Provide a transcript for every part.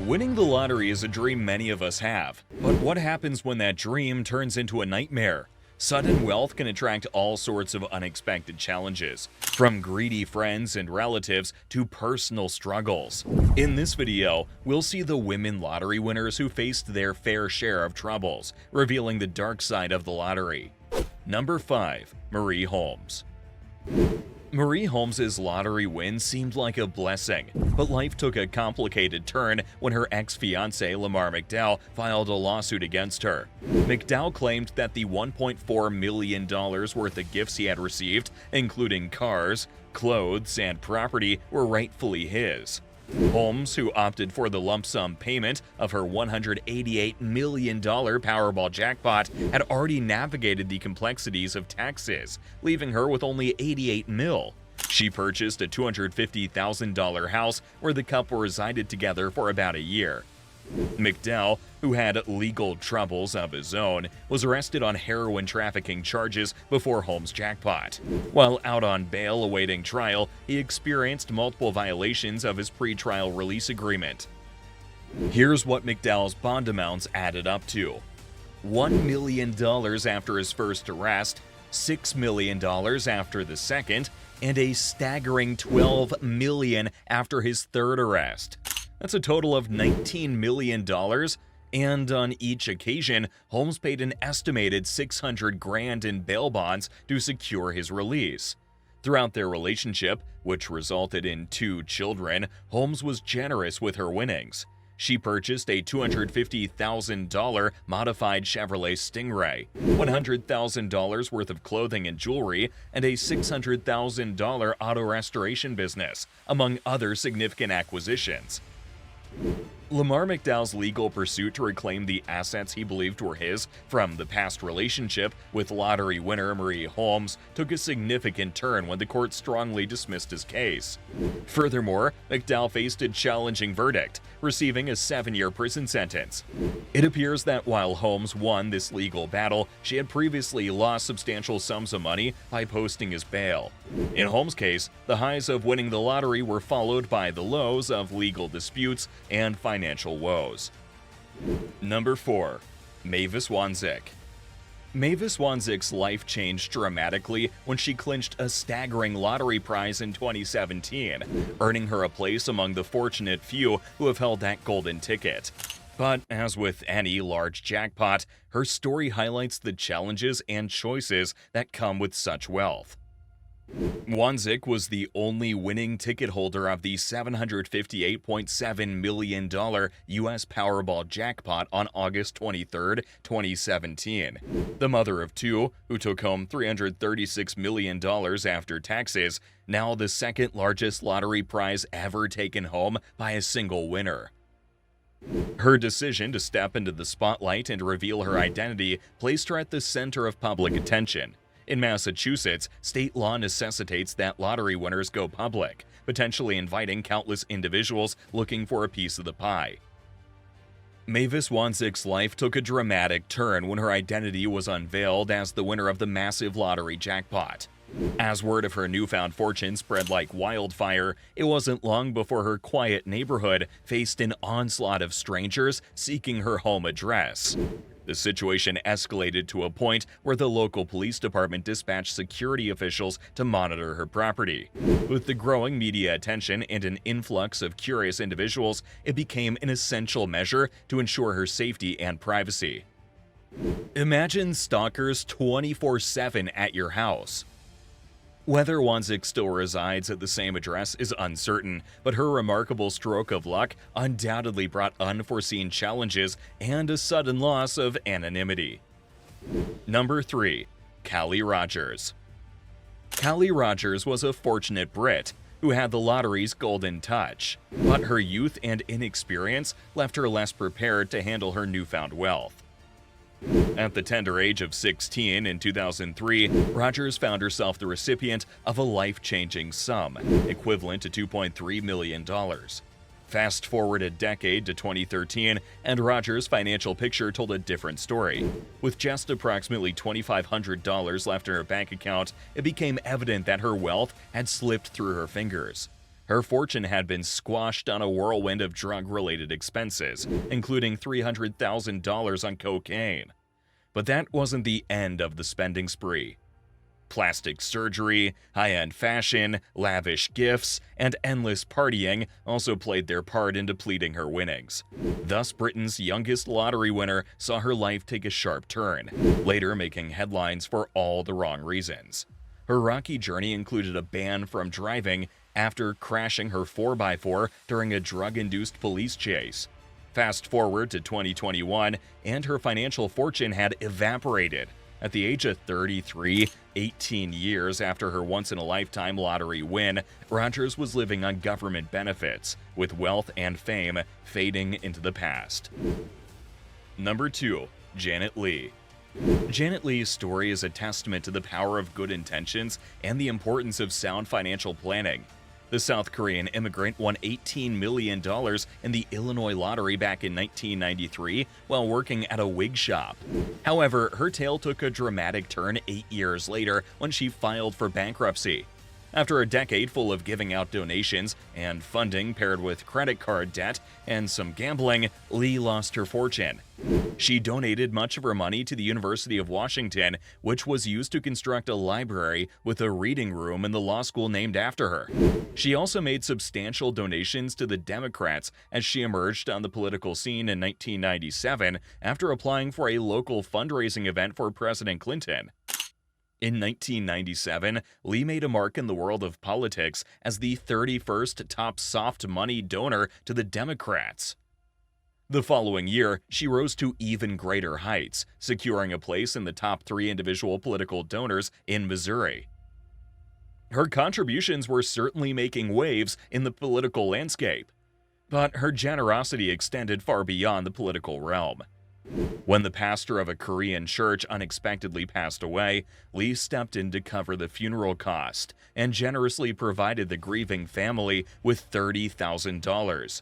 Winning the lottery is a dream many of us have, but what happens when that dream turns into a nightmare? Sudden wealth can attract all sorts of unexpected challenges, from greedy friends and relatives to personal struggles. In this video, we'll see the women lottery winners who faced their fair share of troubles, revealing the dark side of the lottery. Number 5. Marie Holmes. Marie Holmes' lottery win seemed like a blessing, but life took a complicated turn when her ex-fiancé Lamar McDowell filed a lawsuit against her. McDowell claimed that the $1.4 million worth of gifts he had received, including cars, clothes, and property, were rightfully his. Holmes, who opted for the lump sum payment of her $188 million Powerball jackpot, had already navigated the complexities of taxes, leaving her with only $88 million. She purchased a $250,000 house where the couple resided together for about a year. McDowell, who had legal troubles of his own, was arrested on heroin trafficking charges before Holmes' jackpot. While out on bail awaiting trial, he experienced multiple violations of his pre-trial release agreement. Here's what McDowell's bond amounts added up to: $1 million after his first arrest, $6 million after the second, and a staggering $12 million after his third arrest. That's a total of $19 million, and on each occasion, Holmes paid an estimated $600,000 in bail bonds to secure his release. Throughout their relationship, which resulted in 2 children, Holmes was generous with her winnings. She purchased a $250,000 modified Chevrolet Stingray, $100,000 worth of clothing and jewelry, and a $600,000 auto restoration business, among other significant acquisitions. Lamar McDowell's legal pursuit to reclaim the assets he believed were his from the past relationship with lottery winner Marie Holmes took a significant turn when the court strongly dismissed his case. Furthermore, McDowell faced a challenging verdict, receiving a 7-year prison sentence. It appears that while Holmes won this legal battle, she had previously lost substantial sums of money by posting his bail. In Holmes' case, the highs of winning the lottery were followed by the lows of legal disputes and financial woes. Number 4. Mavis Wanzik. Mavis Wanzik's life changed dramatically when she clinched a staggering lottery prize in 2017, earning her a place among the fortunate few who have held that golden ticket. But as with any large jackpot, her story highlights the challenges and choices that come with such wealth. Wanzik was the only winning ticket holder of the $758.7 million U.S. Powerball jackpot on August 23, 2017. The mother of 2, who took home $336 million after taxes, now the second largest lottery prize ever taken home by a single winner. Her decision to step into the spotlight and reveal her identity placed her at the center of public attention. In Massachusetts, state law necessitates that lottery winners go public, potentially inviting countless individuals looking for a piece of the pie. Mavis Wanzik's life took a dramatic turn when her identity was unveiled as the winner of the massive lottery jackpot. As word of her newfound fortune spread like wildfire, it wasn't long before her quiet neighborhood faced an onslaught of strangers seeking her home address. The situation escalated to a point where the local police department dispatched security officials to monitor her property. With the growing media attention and an influx of curious individuals, it became an essential measure to ensure her safety and privacy. Imagine stalkers 24/7 at your house. Whether Wanzik still resides at the same address is uncertain, but her remarkable stroke of luck undoubtedly brought unforeseen challenges and a sudden loss of anonymity. Number 3. Callie Rogers. Callie Rogers was a fortunate Brit who had the lottery's golden touch, but her youth and inexperience left her less prepared to handle her newfound wealth. At the tender age of 16 in 2003, Rogers found herself the recipient of a life-changing sum, equivalent to $2.3 million. Fast forward a decade to 2013, and Rogers' financial picture told a different story. With just approximately $2,500 left in her bank account, it became evident that her wealth had slipped through her fingers. Her fortune had been squashed on a whirlwind of drug-related expenses, including $300,000 on cocaine. But that wasn't the end of the spending spree. Plastic surgery, high-end fashion, lavish gifts, and endless partying also played their part in depleting her winnings. Thus, Britain's youngest lottery winner saw her life take a sharp turn, later making headlines for all the wrong reasons. Her rocky journey included a ban from driving after crashing her 4x4 during a drug-induced police chase. Fast forward to 2021, and her financial fortune had evaporated. At the age of 33, 18 years after her once-in-a-lifetime lottery win, Rogers was living on government benefits, with wealth and fame fading into the past. Number 2. Janet Leigh. Janet Leigh's story is a testament to the power of good intentions and the importance of sound financial planning. The South Korean immigrant won $18 million in the Illinois lottery back in 1993 while working at a wig shop. However, her tale took a dramatic turn 8 years later when she filed for bankruptcy. After a decade full of giving out donations and funding paired with credit card debt and some gambling, Leigh lost her fortune. She donated much of her money to the University of Washington, which was used to construct a library with a reading room in the law school named after her. She also made substantial donations to the Democrats as she emerged on the political scene in 1997 after applying for a local fundraising event for President Clinton. In 1997, Leigh made a mark in the world of politics as the 31st top soft money donor to the Democrats. The following year, she rose to even greater heights, securing a place in the top 3 individual political donors in Missouri. Her contributions were certainly making waves in the political landscape, but her generosity extended far beyond the political realm. When the pastor of a Korean church unexpectedly passed away, Leigh stepped in to cover the funeral cost and generously provided the grieving family with $30,000.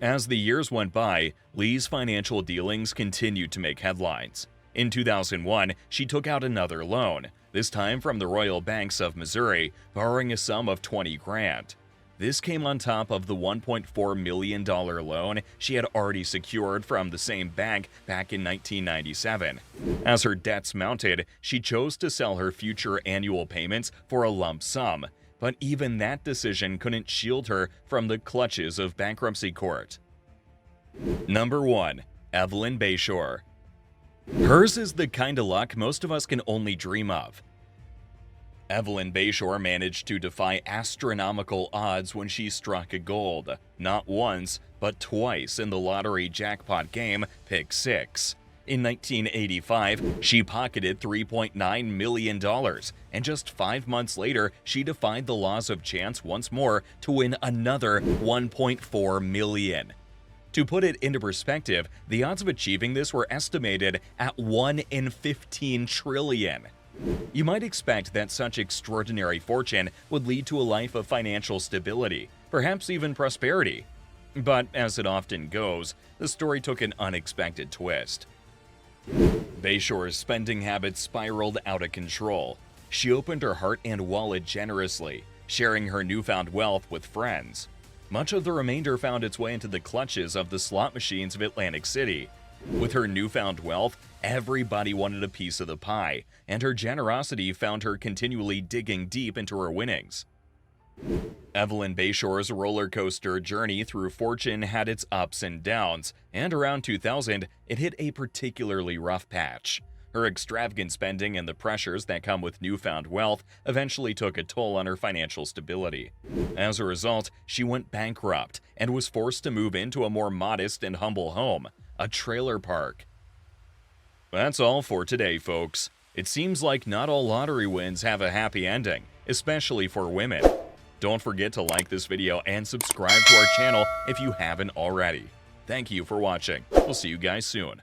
As the years went by, Leigh's financial dealings continued to make headlines. In 2001, she took out another loan, this time from the Royal Banks of Missouri, borrowing a sum of $20,000. This came on top of the $1.4 million loan she had already secured from the same bank back in 1997. As her debts mounted, she chose to sell her future annual payments for a lump sum, but even that decision couldn't shield her from the clutches of bankruptcy court. Number 1. Evelyn Bayshore. Hers is the kind of luck most of us can only dream of. Evelyn Bayshore managed to defy astronomical odds when she struck gold, not once, but twice in the lottery jackpot game Pick 6. In 1985, she pocketed $3.9 million, and just 5 months later, she defied the laws of chance once more to win another $1.4 million. To put it into perspective, the odds of achieving this were estimated at 1 in 15 trillion. You might expect that such extraordinary fortune would lead to a life of financial stability, perhaps even prosperity. But as it often goes, the story took an unexpected twist. Bayshore's spending habits spiraled out of control. She opened her heart and wallet generously, sharing her newfound wealth with friends. Much of the remainder found its way into the clutches of the slot machines of Atlantic City. With her newfound wealth, everybody wanted a piece of the pie, and her generosity found her continually digging deep into her winnings. Evelyn Bayshore's roller coaster journey through fortune had its ups and downs, and around 2000, it hit a particularly rough patch. Her extravagant spending and the pressures that come with newfound wealth eventually took a toll on her financial stability. As a result, she went bankrupt and was forced to move into a more modest and humble home, a trailer park. That's all for today, folks. It seems like not all lottery wins have a happy ending, especially for women. Don't forget to like this video and subscribe to our channel if you haven't already. Thank you for watching. We'll see you guys soon.